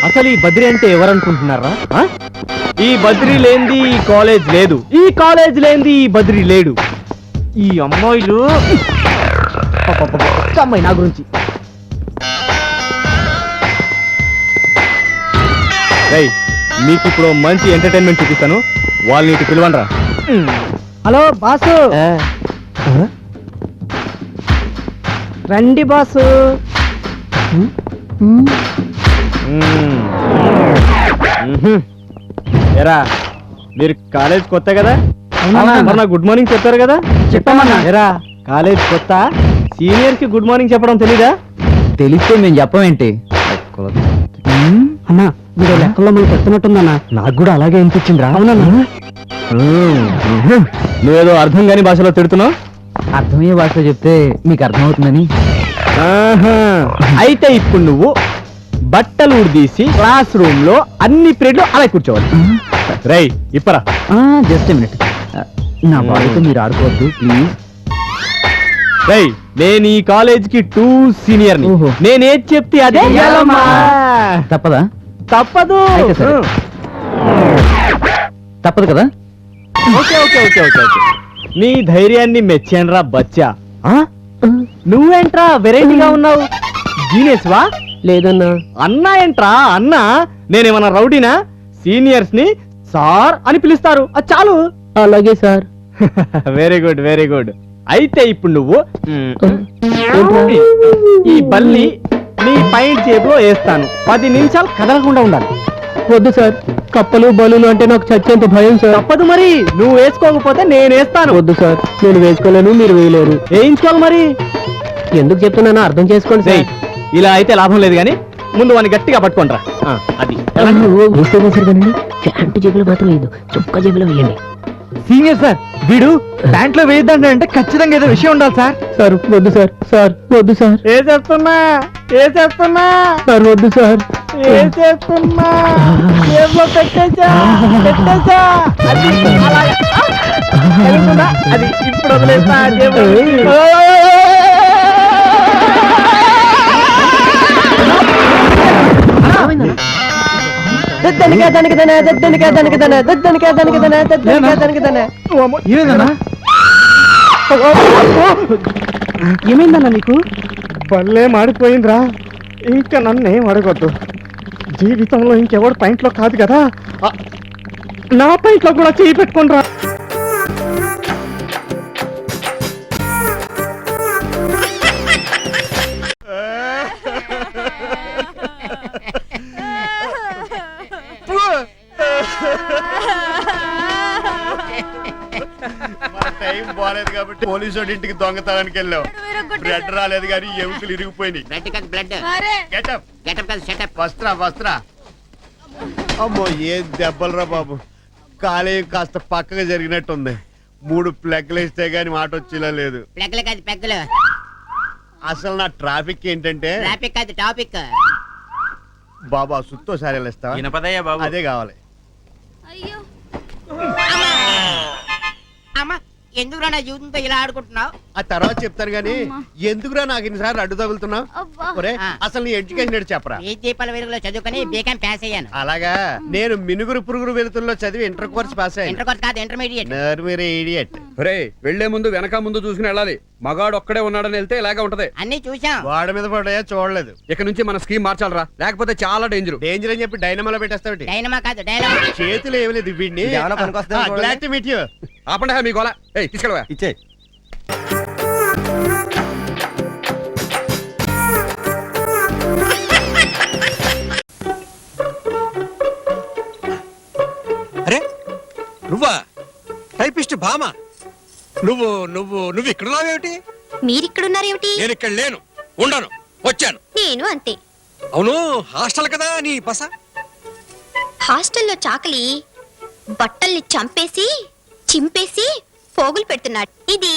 అసలు ఈ బద్రి అంటే ఎవరనుకుంటున్నారా? ఈ బద్రి లేనిది ఈ కాలేజ్ లేదు, ఈ కాలేజ్ లేనిది ఈ బద్రి లేడు. ఈ అమ్మాయిలు అమ్మాయి నా గురించి మీకు ఇప్పుడు మంచి ఎంటర్టైన్మెంట్ చూపిస్తాను, వాళ్ళని ఇటు పిలవండ్రా. హలో బాసు, రండి బాసు. ఎరా మీరు కాలేజ్ కొత్త కదా, గుడ్ మార్నింగ్ చెప్పారు కదా? చెప్పమన్నా. ఎరా కాలేజ్ కొత్త, సీనియర్స్ కి గుడ్ మార్నింగ్ చెప్పడం తెలీదా? తెలిస్తే మేము చెప్పమేంటి అన్నా, మీరు లెక్కల్లో మనం పెడుతున్నట్టుందన్నా. నాకు కూడా అలాగే అనిపించింది రా. అవునన్నా. నువ్వేదో అర్థం కాని భాషలో తిడుతున్నావు. అర్థమయ్యే భాష చెప్తే మీకు అర్థమవుతుందని. అయితే ఇప్పుడు నువ్వు బట్టలు ఉడిదీసి క్లాస్ రూమ్ లో అన్ని పీరియడ్లు అలా కూర్చోవాలి. రై ఇప్పరా. జస్ట్ మినిట్, నా బాడీతో మీరు ఆడుకోవద్దు ప్లీజ్. రై నేను ఈ కాలేజ్ కి 2 సీనియర్ ని, నేనేది చెప్తే అదే తప్పదా? తప్పదు. తప్పదు కదా? Okay okay okay okay okay నీ ధైర్యాన్ని మెచ్చానురా బచ్చా. నువ్వేంట్రా వెరైటీగా ఉన్నావు? జీనియస్ వా? లేదన్నా. అన్నా ఏంట్రా అన్నా? నేనేమన్నా రౌడీనా? సీనియర్స్ ని సార్ అని పిలుస్తారు, అది చాలు. అలాగే sir. Very good very good. అయితే ఇప్పుడు నువ్వు ఈ బల్లి నీ పైన జేబులో వేస్తాను, 10 నిమిషాలు కదలకుండా ఉండాలి. వద్దు సార్, కప్పలు బలులు అంటే నాకు చచ్చేంత భయం సార్. తప్పదు మరి, నువ్వు వేసుకోకపోతే నేను వేస్తాను. వద్దు సార్, నేను వేసుకోలేను, మీరు వేయలేరు. వేయించుకోవాలి మరి. ఎందుకు చెప్తున్నానో అర్థం చేసుకోండి సార్. ఇలా అయితే లాభం లేదు గాని ముందు వాడిని గట్టిగా పట్టుకుంటారా. అది ప్యాంటు జేబులో మాత్రం లేదు, చొక్కా జేబులో వేయండి. సీనియర్ సార్, వీడు ప్యాంట్లో వేయద్దంటే ఖచ్చితంగా ఏదో విషయం ఉండాలి సార్. సార్ వద్దు సార్, సార్ వద్దు సార్. వేసేస్తున్నా సార్ వద్దు సార్. వేసేస్తున్నా, జేబులో పెట్టేసా. అది అలాగే. అది ఇప్పుడు వదిలేస్తా జేబులో. ఏమైందన్నా నీకు? పళ్ళే మాడిపోయిందిరా. ఇంకా నన్నేం అడగొద్దు. జీవితంలో ఇంకెవడు పాయింట్లో కాదు కదా, నా పాయింట్లో కూడా చేయి పెట్టుకుంటా. టైం బాలేదు కాబట్టి పోలీసు ఇంటికి దొంగతనానికి వెళ్ళావు. బ్లడ్ రాలేదు కానీ ఎముకలు ఇరిగిపోయినాయి. వస్త్రా అమ్మో ఏం దెబ్బలరా బాబు. కాలేయం కాస్త పక్కగా జరిగినట్టుంది. 3 ప్లగ్లు వేస్తే గానీ మాట వచ్చేలా లేదు. అసలు నా ట్రాఫిక్ ఏంటంటే బాబా సుత్తో సారీలు ఇస్తావా? అదే కావాలి. ఎందుకురా నా జీవితంతో ఇలా ఆడుకుంటున్నావు? ఆ తర్వాత చెప్తాను గానీ ఎందుకురా నాకు ఇన్నిసార్లు అడ్డు తగులుతున్నావు? అసలు నీ ఎడ్యుకేషన్ చెప్పరా? ఈ దీపాల వెలుగులో చదువుకొని బీకాం పాస్ అయ్యాను. అలాగా, నేను మినుగురు పురుగురు వెలుతుల్లో చదివి ఇంటర్ కోర్స్ పాస్ అయ్యాను. ఇంటర్ కోర్స్ కాదు, ఇంటర్మీడియట్. ఇడియట్. వెళ్లే ముందు వెనక ముందు చూసుకుని వెళ్ళాలి. మగాడు ఒక్కడే ఉన్నాడని వెళ్తే ఇలాగే ఉంటది. అన్ని చూసాం. వాడ మీద పడ్డాయా చూడలేదు. ఇక నుంచి మన స్కీమ్ మార్చాలరా, లేకపోతే చాలా డేంజర్. డేంజర్ అని చెప్పి డైనమాలో పెట్టేస్తావు. డైనమా కాదు, డైనమా. చేతులు ఏమి లేదు వీడిని. ఆపండి మీ గోల. తీసుకెళ్ళవా? ఇచ్చే. అరే నువ్వా? టైపిస్ట్ భామ. నువ్వు నువ్వు నువ్వు ఇక్కడున్నావేమిటి? మీరిక్కడున్నారేమిటి? నేను ఇక్కడ లేను, ఉండను, వచ్చాను. నేను అంతే. అవును, హాస్టల్ కదా నీ బస? హాస్టల్లో చాకలి బట్టల్ని చంపేసి చింపేసి పోగులు పెడుతున్నాడు. ఇది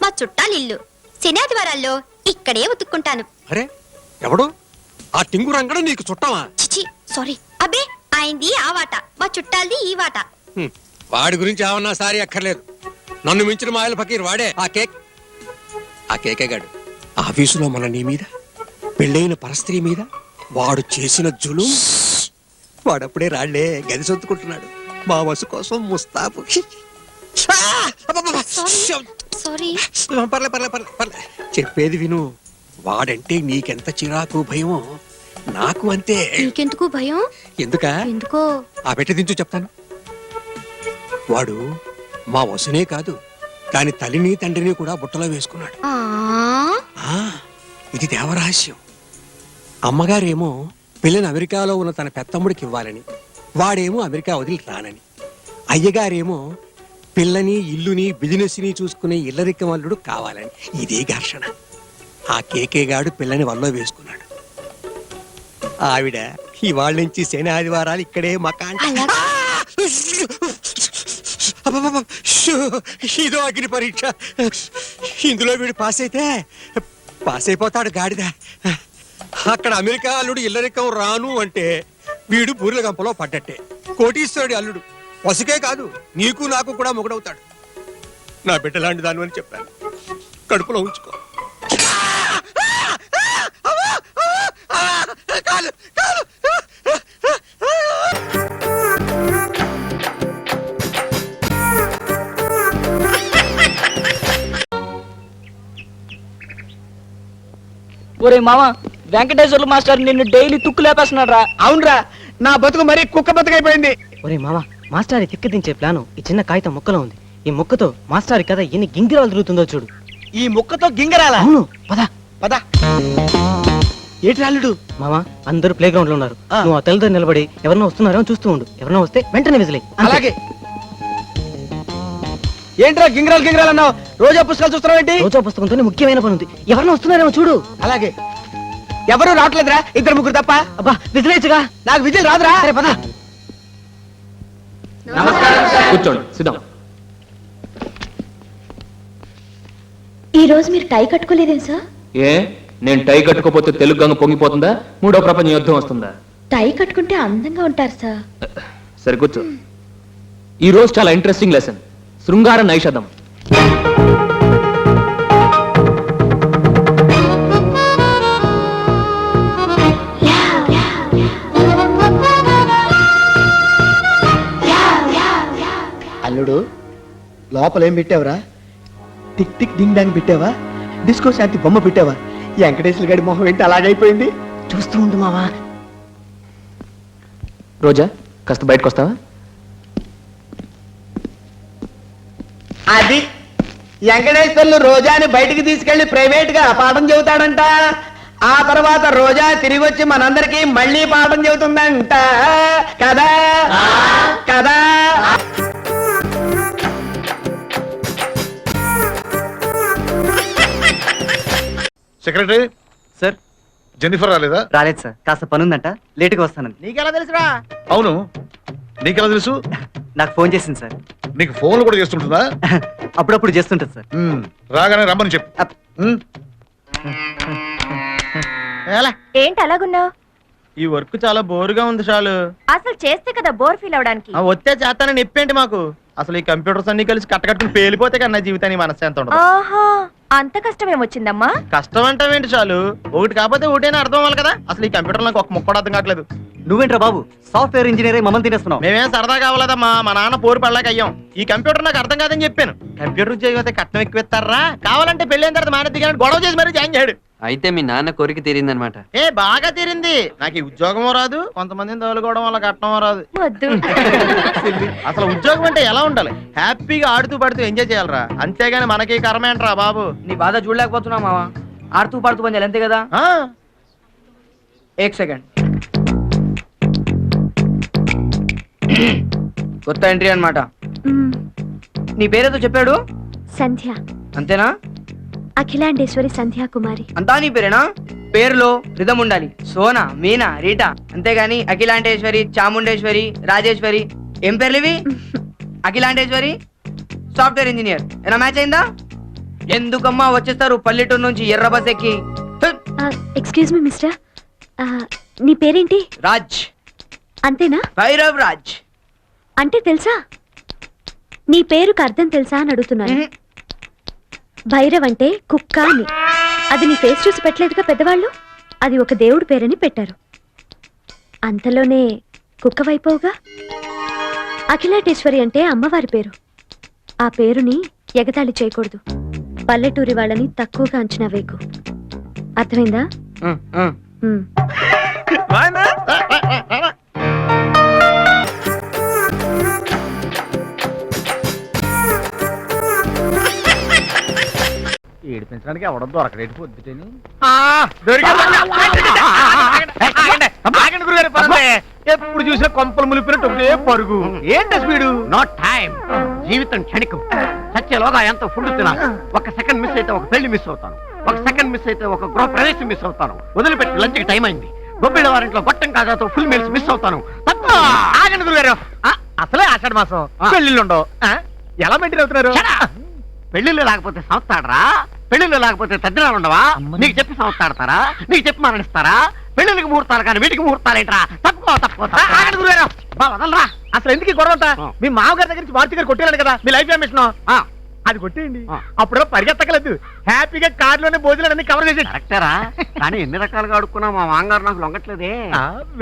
మా చుట్టాలిల్లు. శనాదివారాల్లో ఇక్కడే ఉతుక్కుంటాను. అరే ఎవడు ఆ టింగు రంగడు నీకు చుట్టమా? చిచి సారీ. అబ్బే ఆయనది ఆ వాట, మా చుట్టాలది ఈ వాట. వాడి గురించి ఏమన్నా సారీ అక్కర్లేదు. నన్ను మించిన మాయల ఫకీర్ వాడే. ఆ కేకే గాడు ఆఫీసులో మన నీ మీద పెళ్ళైన పరస్త్రీ మీద వాడు చేసిన జులుం. వాడప్పుడే రాళ్లే గది సొత్తుకుంటున్నాడు మా వసు కోసం ముస్తాబు. సారీ. పర్లే చెప్పేది విను. వాడంటే నీకెంత చిరాకు భయమో నాకు అంతే. నీకెందుకు భయం? ఎందుకా? ఎందుకో ఆ పెట్టి దించు చెప్తాను. వాడు మా వసునే కాదు దాని తల్లిని తండ్రిని కూడా బుట్టలో వేసుకున్నాడు. ఇది దేవరహస్యం. అమ్మగారేమో పిల్లని అమెరికాలో ఉన్న తన పెత్తమ్ముడికి ఇవ్వాలని, వాడేమో అమెరికా వదిలి రానని. అయ్యగారేమో పిల్లని ఇల్లుని బిజినెస్ని చూసుకునే ఇల్లరికమల్లుడు కావాలని. ఇదే ఘర్షణ. ఆ కేకే గాడు పిల్లని వల్లో వేసుకున్నాడు. ఆవిడ ఇవాళ నుంచి శని ఆదివారాలు ఇక్కడే మకాన్. ఇదో అగ్ని పరీక్ష. ఇందులో వీడు పాస్ అయిపోతాడు గాడిద. అక్కడ అమెరికా అల్లుడు ఇల్లరికం రాను అంటే వీడు బూరెల గంపలో పడ్డట్టే. కోటీశ్వరుడి అల్లుడు వసుకే కాదు నీకు నాకు కూడా మొగుడవుతాడు. నా బిడ్డ లాంటి దాని అని చెప్పాను. కడుపులో ఉంచుకో. ఒరే మామ, వెంకటేశ్వర్లు మాస్టర్ నిన్ను డైలీ తుక్కు లేపేస్తున్నాడు రా. అవునరా, నా బతుకు మరీ కుక్క బతుకైపోయింది. ఒరే మామ, మాస్టారి తిక్క దించే ప్లాను ఈ చిన్న కాగితం ముక్కలో ఉంది. ఈ ముక్కతో మాస్టారి కథ ఎన్ని గింగిరాలు తిరుగుతుందో చూడు. ఈ ముక్కతో గింగరాలా? అవును, పద పద. ఏటి రాలుడు? మామ, అందరూ ప్లే గ్రౌండ్ లో ఉన్నారు. నువ్వు ఆ తెల్లతో నిలబడి ఎవరన్నా వస్తున్నారో చూస్తూ ఉండు. ఎవరన్నా వస్తే వెంటనే విజిలే. అలాగే. ఏంట్రా గింగరాలు గింగరాలు అన్నావు? రోజా పుస్తకాలు చూస్తున్నావు ఏంటి? రోజా పుస్తకంతో ముఖ్యమైన పని ఉంది. ఎవరన్నా వస్తున్నారేమో చూడు. అలాగే. ఎవరు రావట్లేదురా, ఇద్దరు ముగ్గురు తప్ప. అబ్బా విజిలేచ్చుగా. నాకు విజిల్ రాదురా. సరే పద. కూర్చోండి, సిద్ధం. ఈ రోజు మీరు టై కట్టుకోలేదేం సార్? ఏ, నేను టై కట్టుకోపోతే తెలుగు గంగ పొంగిపోతుందా? మూడో ప్రపంచ యుద్ధం వస్తుందా? టై కట్టుకుంటే అందంగా ఉంటారు సార్. సరే కూర్చో. ఈ రోజు చాలా ఇంట్రెస్టింగ్ లెసన్, శృంగార నైషధం. అల్లుడు, లోపల ఏం పెట్టావురా? టిక్ టిక్ డింగ్ డాంగ్ పెట్టావా? డిస్కో శాంతి బొమ్మ పెట్టావా? వెంకటేశ్వర గారి మొహం ఏంటి అలాగైపోయింది? చూస్తూ ఉండు మావా. రోజా, కాస్త బయటకు వస్తావా? అది వెంకటేశ్వర్లు రోజాని బయటికి తీసుకెళ్లి ప్రైవేట్ గా పాఠం చెబుతాడంట. ఆ తర్వాత రోజా తిరిగి వచ్చి మనందరికి మళ్ళీ పాఠం చెబుతుందంట. కదా కదా. Secretary sir. జెన్నిఫర్ రాలేదా? రాలేదు సార్, కాస్త పనుందంట, లేటుగా వస్తానండి. నీకెలా తెలుసురా? అవును, నీకెలా తెలుసు? నాకు ఫోన్ చేసింది సార్. నీకు ఫోన్లు కూడా చేస్తుంటుందా? అప్పుడప్పుడు చేస్తుంటది సార్. రాగానే రమ్మని చెప్పు. ఏంటి అలాగున్నావు? ఈ వర్క్ చాలా బోరుగా ఉంది. చాలు. అసలు చేస్తే కదా బోర్ ఫీల్ అవడానికి. వచ్చే చేస్తానని చెప్పేంటి మాకు? అసలు ఈ కంప్యూటర్స్ అన్ని కలిసి కట్టకట్టుకుని పేలిపోతే కన్నా జీవితానికి మనశ్శాంతి ఉండదు. ఆహా, అంత కష్టం ఏమొచ్చిందమ్మా? కష్టం అంటావేంటి? చాలు. ఒకటి కాకపోతే ఒకటైనా అర్థం అవ్వాలి కదా. అసలు ఈ కంప్యూటర్ నాకు ఒక ముక్క కూడా అర్థం కావట్లేదు. నువ్వేంట్రా బాబు, సాఫ్ట్వేర్ ఇంజనీర్ మమ్మల్ని తినేస్తున్నావు. మేమేం సరదా కావాలదమ్మా, మా నాన్న పోరు పడలేక అయ్యాం. ఈ కంప్యూటర్ నాకు అర్థం కాదని చెప్పాను. కంప్యూటర్ ఉద్యోగం అయితే కట్నం ఎక్కువ ఇస్తారా? కావాలంటే పెళ్ళైన తర్వాత మానేది కానీ గొడవ చేసి మరీ జాయిన్ చేయడు. అయితే మీ నాన్న కోరిక తీరిందనమాట. ఏ బాగా తీరింది. నాకు ఈ ఉద్యోగమో రాదు, కొంతమందిని తగులుకోవడం వల్ల కట్నమో రాదు. అసలు ఉద్యోగం అంటే ఎలా ఉండాలి? హ్యాపీగా ఆడుతూ పడుతూ ఎంజాయ్ చేయాలరా, అంతేగాని మనకి కర్మేంట్రా బాబు. నీ బాధ చూడలేకపోతున్నా మావా. ఆడుతూ పాడుతూ పని చేయాలి, అంతే కదా? ఏక్ సెకండ్. కొత్త ఎంట్రీ అన్నమాట. నీ పేరేదో చెప్పాడు? సంధ్య. అంతేనా? అఖిలాండేశ్వరి సంధ్యా కుమారి. అంతా నీ పేరేనా? పేరులో రిధం ఉండాలి. సోనా, మీనా, రీటా, అంతేగాని అఖిలాండేశ్వరి, చాముండేశ్వరి, రాజేశ్వరి ఏం పేర్లు ఇవి? అఖిలాండేశ్వరి, సాఫ్ట్వేర్ ఇంజనీర్ ఏనా మ్యాచ్ అయిందా? ఎందుకమ్మా వచ్చేస్తారు పల్లెటూరు నుంచి ఎర్ర బస్ ఎక్కి? ఎక్స్క్యూజ్ మీ మిస్టర్, నీ పేరేంటి? రాజ్, అంతేనా? భైరవ్ రాజ్. అంటే తెలుసా? నీ పేరుకు అర్థం తెలుసా అని అడుగుతున్నాను. భైరవ్ అంటే కుక్క అని. అది నీ ఫేస్ చూసి పెట్టలేదుగా పెద్దవాళ్ళు. అది ఒక దేవుడి పేరని పెట్టారు. అంతలోనే కుక్క వైపోగా. అఖిలాటేశ్వరి అంటే అమ్మవారి పేరు. ఆ పేరుని ఎగతాళి చేయకూడదు. పల్లెటూరి వాళ్ళని తక్కువగా అంచనా వేయకు. అర్థమైందా? ఉమ్. ఏడిపించడానికి ఎవడం దొరకడేటి పొద్దుటని. ఎప్పుడు చూసినా కొంపలు ములిపినట్టు ఒకటే పరుగు. ఏంటి స్పీడు? No time. జీవితం క్షణికం. సత్యలోగా ఎంత ఫుడ్ తినాలి. ఒక సెకండ్ మిస్ అయితే ఒక పెళ్లి మిస్ అవుతాను. ఒక సెకండ్ మిస్ అయితే ఒక గృహ ప్రవేశం మిస్ అవుతాను. వదిలిపెట్టి లంచ్కి టైం అయింది. గొబ్బిళ్ళ వారింట్లో గొట్టం కాజాతో ఫుల్ మీల్స్ మిస్ అవుతాను. ఆగండి గురుగారు, అసలే ఆషాఢ మాసం, పెళ్లిళ్ళు ఉండవు. ఎలా మెయింటైన్ అవుతున్నారు? పెళ్లిళ్ళు లేకపోతే సంస్థాడరా? పెళ్లిళ్ళు లేకపోతే తద్దినాలు ఉండవా? నీకు చెప్పి సంస్థాడతారా? నీకు చెప్పి మరణిస్తారా? పెళ్లిళ్ళకి ముహూర్తాలు కానీ వీటికి ముహూర్తాలు ఏంట్రా? వదలరా. అసలు ఎందుకు ఈ గొడవ? మీ మామగారి దగ్గర నుంచి మారుతి గారు కొట్టేయాలి కదా మీ లైఫ్ మిషన్. అది కొట్టేయండి. అప్పుడు పరిగెత్తకలేదు. హ్యాపీగా కార్లోనే భోజనాలన్నీ కవర్ చేసి. కరెక్టరా? కానీ ఎన్ని రకాలుగా అడుక్కున్నా మా మామగారు నాకు లొంగట్లేదే.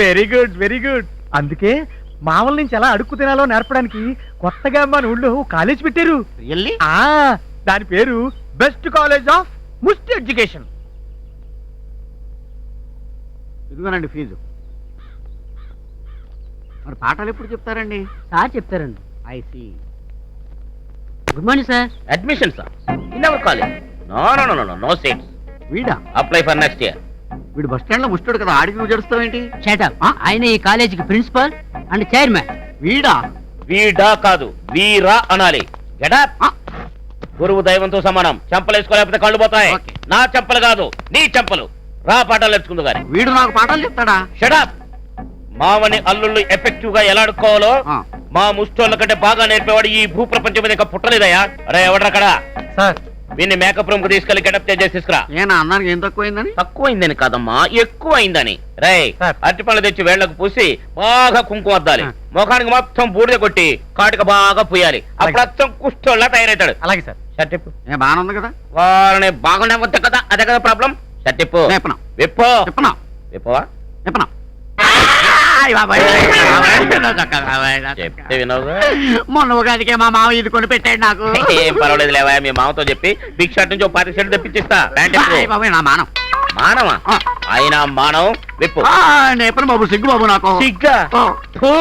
Very good, very good. అందుకే మామల నుంచి ఎలా అడుక్కు తినాలో నేర్పడానికి కొత్తగా మన ఊళ్ళో కాలేజ్ పెట్టారు. దాని పేరు best college of must education. ఇదిగోనండి ఫీజు. మరి పాఠాలు ఎప్పుడు చెప్తారండి? సార్ చెప్తారండి. I see. Good morning sir. Admission sir in our college. No seats. వీడా? Apply for next year. వీడు బస్ స్టాండ్ లో ముస్టాడు కదా, ఆడికి నువ్వు జడుస్తావేంటి? ఆయన ఈ కాలేజీకి ప్రిన్సిపల్ అండ్ చైర్మన్. వీడా? వీడా కాదు, వీరా అనాలి. గెటప్. గురువు దైవంతో సమానం. చెంపలు వేసుకోలేకపోతే కళ్ళు పోతాయి. నా చెంపలు కాదు, నీ చెంపలు. రా పాఠాలు నేర్చుకుందు గాని. వీడు నాకు పాఠాలు చెప్తాడా? షడప్. మామని అల్లుళ్ళు ఎఫెక్టివ్ గా ఎలా ఆడుకోవాలో మా ముష్టోళ్ళ కంటే బాగా నేర్పేవాడు ఈ భూ ప్రపంచం మీద ఇంకా పుట్టలేదయా. అరే ఎవడ్రక్కడ? సార్ వీన్ని మేకప్ రూమ్ కు తీసుకెళ్లి గెటప్ చేసి తీసుకురా. ఏనా అన్నానికి ఏం తక్కువైందని? తక్కువైందని కాదమ్మా, ఎక్కువ అయిందని. రే సార్. అరటి పళ్ళు తెచ్చి వేళ్లకు పూసి బాగా కుంకుమ అద్దాలి. ముఖానికి మొత్తం బూడిద కొట్టి కాటిక బాగా పూయాలి. అప్పుడు అచ్చం కుష్టోళ్ళ తయారవుతాడు. అలాగే సార్. షర్టిప్పు. బాగానే ఉంది కదా? వాళ్ళని బాగుండే వద్ద కదా, అదే కదా ప్రాబ్లం. షర్టిప్పు. చెప్పనా? విప్పో. చెప్పనా? విప్పవా? చెప్పనా? చెప్తే వినవుగా. మొన్న ఉగాదికే మా మామ ఇది కొని పెట్టాడు నాకు. ఏం పర్వాలేదు లేవా, మీ మామతో చెప్పి బిగ్ షర్ట్ నుంచి 10 షర్ట్ తెప్పించిస్తా. నా మానం. మానవా? అయినా మానవం. విప్పు. నేపథ్యం బాబు, సిగ్గు బాబు నాకు. సిగ్గా? ఫు.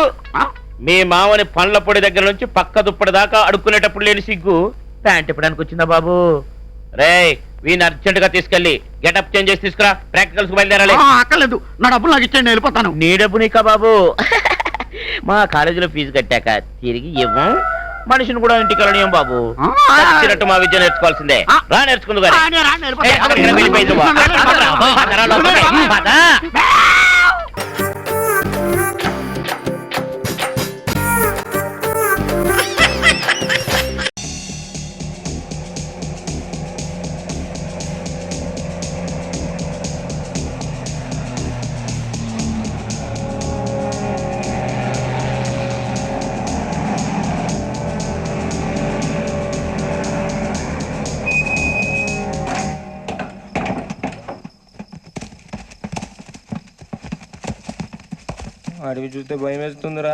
మీ మామని పండ్ల పొడి దగ్గర నుంచి పక్క దుప్పటి దాకా అడుక్కునేటప్పుడు లేని సిగ్గు ప్యాంట్ ఇప్పడానికి వచ్చిందా బాబు? రే వీని అర్జెంట్ గా తీసుకెళ్లి గెటప్ చేంజ్ చేసి తీసుకురా. ప్రాక్టికల్స్ కు బయలుదేరాలి. అక్కర్లేదు, నా డబ్బులు నాకు ఇచ్చేయండి, వెళ్ళిపోతాను. నీ డబ్బు నీకా బాబు? మా కాలేజీలో ఫీజు కట్టాక తిరిగి ఇవ్వం. మనిషిని కూడా ఇంటికి వెళ్ళనియం బాబు. నచ్చినట్టు మా విద్య నేర్చుకోవాల్సిందే. రా నేర్చుకుందు అడవి చూస్తే భయం వేస్తుందిరా.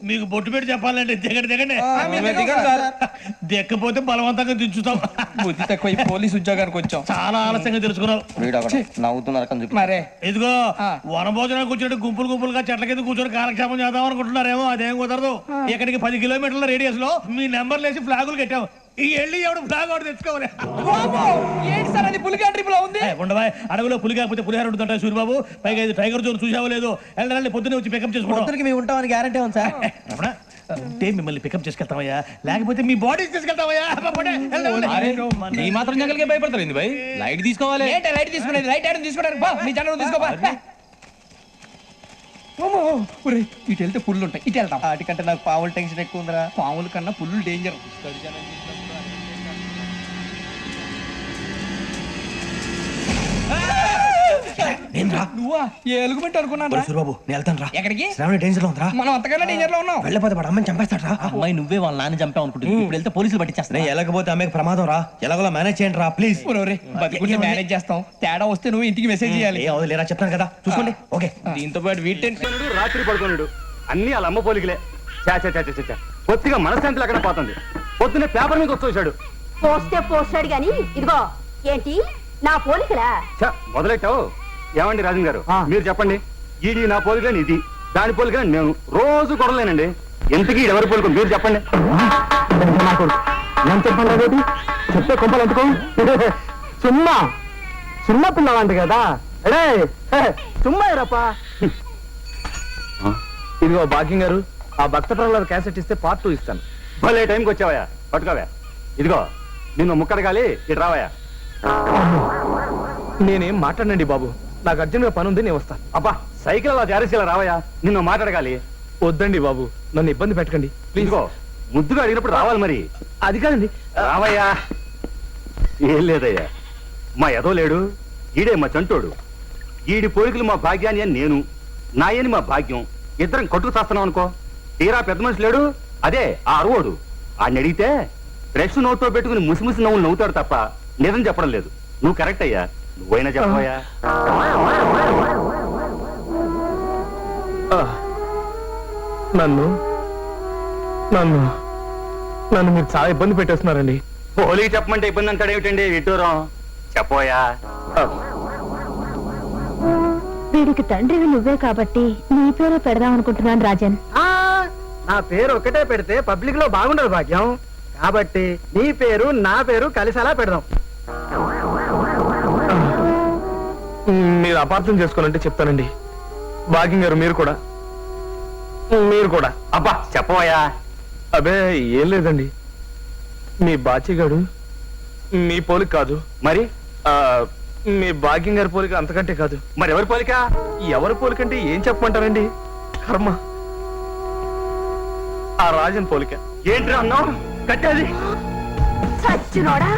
మీకు బొట్టు పెట్టి చెప్పాలంటే దిగండి దిగండి. దిక్కపోతే బలవంతంగా దించుతాం. బుద్ధి తక్కువ పోలీస్ ఉద్యోగానికి వచ్చాం. చాలా ఆలస్యంగా తెలుసుకున్నావు. మరే ఇదిగో వనభోజనానికి వచ్చినట్టు గుంపులు గుంపులుగా చెట్ల కింద కూర్చొని కాలక్షేపం చేద్దాం అనుకుంటున్నారేమో. అదేం కుదరదు. ఇక్కడికి 10 కిలోమీటర్ల రేడియస్ లో మీ నెంబర్లు వేసి ఫ్లాగులు కట్టాము. ఈ వెళ్ళి ఎవడు ఫ్లాగ్ ఒకటి తెచ్చుకోవాలి. ఉండవా, అడవిలో పులి కాకపోతే పులిహార ఉంటుంటా సూర్యబాబు. పైగా ఇది టైగర్ జోన్ చూసావో లేదో. వెళ్ళాలి, పొద్దున్నే వచ్చి పికప్ చేసుకుంటాం. మేము ఉంటామని గ్యారంటీ ఉంది సార్. అంటే మిమ్మల్ని పికప్ చేసుకెళ్తామయ్యా, లేకపోతే మీ బాడీ తీసుకెళ్తామయ్యా. ఈ మాత్రం జంగల్కే భయపడతారు. లైట్ తీసుకోవాలి. లైట్ తీసుకునేది లైట్ తీసుకోవడానికి మీ జంగల్ తీసుకోవాలి. ఇటు వెళ్తే పుల్లు ఉంటాయి, ఇటు వెళ్తాం. వాటికంటే నాకు పాములు టెన్షన్ ఎక్కువ ఉందిరా. పాముల కన్నా పుల్లు డేంజర్. నువ్వా ఏ ఎలుగుబెట్టి అనుకున్నాను రా. బాబు నేను వెళ్తాను రా. ఎక్కడికి? శ్రావణి డేంజర్ లో ఉందిరా. మనం అంతకన్నా డేంజర్ లో ఉన్నాం. వెళ్ళపోతే వాడు అమ్మని చంపేస్తాడు రా. అమ్మాయి నువ్వే వాళ్ళ నాన్న చంపావు అనుకుంటుంది. ఇప్పుడు వెళ్తే పోలీసులు పట్టించేస్తా. నేను వెళ్ళకపోతే అమ్మకి ప్రమాదం రా. ఎలాగోలా మేనేజ్ చేయండి రా ప్లీజ్. బతుకుంటే మేనేజ్ చేస్తాం. తేడా వస్తే నువ్వు ఇంటికి మెసేజ్ చేయాలి. ఏ అవలేరా చెప్తాను కదా చూసుకోండి. ఓకే. దీంతో పాటు వీటి టెన్షన్. రాత్రి పడుకోనుడు అన్ని వాళ్ళ అమ్మ పోలికలే. చా కొద్దిగా మనశ్శాంతి లేకుండా పోతుంది. పొద్దున్నే పేపర్ మీద వచ్చేసాడు. పోస్తే పోస్తాడు గాని ఇదిగో ఏంటి నా పోలికలా? మొదలెట్టావు. ఏమండి రాజన్ గారు మీరు చెప్పండి. ఇది నా పోలికని, ఇది దాని పోలికని. నేను రోజు కొడలేనండి. ఎంతకీ ఎవరి పోలిక మీరు చెప్పండి. నేను చెప్పండి చెప్తే కొంపలు ఎందుకు? సుమ్మా పిల్లవాంటి కదా. సుమ్మా రప్పా. ఇదిగో భాగ్యం గారు, ఆ భక్త ప్రహ్లాద క్యాసెట్ ఇస్తే పార్ట్ 2 ఇస్తాను. భలే టైంకి వచ్చావయ్యా. పట్టుకోవా. ఇదిగో నిన్ను ముక్కడగాలి. ఇటు రావయ్యా. నేనేం మాట్లాడండి బాబు, నాకు అర్జెంట్గా పని ఉంది, నేను వస్తాను. అబ్బా సైకిల్ అలా జారేసేలా రావయ్యా. నిన్ను మాట్లాడగాలి. వద్దండి బాబు, నన్ను ఇబ్బంది పెట్టకండి ప్లీజ్. ముద్దుగా అడిగినప్పుడు రావాలి మరి. అది కాదండి. రావయ్యా. ఏం లేదయ్యా, మా ఎదో లేడు, ఈడే మా చంటోడు. ఈడి పోలికలు మా భాగ్యాన్ని అని నేను, నాయని మా భాగ్యం. ఇద్దరం కొట్టుకు చేస్తున్నాం అనుకో. తీరా పెద్ద మనిషి లేడు, అదే ఆ అరువోడు. ఆయన అడిగితే బ్రష్ నోట్లో పెట్టుకుని ముసిముసి నవ్వులు నవ్వుతాడు తప్ప నిజం చెప్పడం లేదు. నువ్వు కరెక్ట్ అయ్యా, నువ్వైనా చెప్పవయ్యా. నన్ను నన్ను నన్ను మీరు చాలా ఇబ్బంది పెట్టేస్తున్నారండి. పోలీకి చెప్పమంటే ఇబ్బంది అంటాడు ఏమిటండి విడ్డూరం. చెప్పోయా. వీడికి తండ్రివి నువ్వే కాబట్టి నీ పేరే పెడదాం అనుకుంటున్నాను రాజన్. నా పేరు ఒకటే పెడితే పబ్లిక్ లో బాగుండదు భాగ్యం. కాబట్టి నీ పేరు నా పేరు కలిసేలా పెడదాం. మీరు అపార్థం చేసుకోనంటే చెప్తానండి. భాగ్యం గారు మీరు కూడా అబ్బా చెప్పవయ్యా. అబే ఏం లేదండి, మీ బాచిగాడు మీ పోలిక కాదు. మరి మీ భాగ్యం గారి పోలిక అంతకంటే కాదు. మరి ఎవరి పోలిక? ఎవరి పోలికంటే ఏం చెప్పమంటారండి? కర్మ, ఆ రాజన్ పోలిక. ఏంటి అన్నావు? కట్టేది సచ్చినోడా.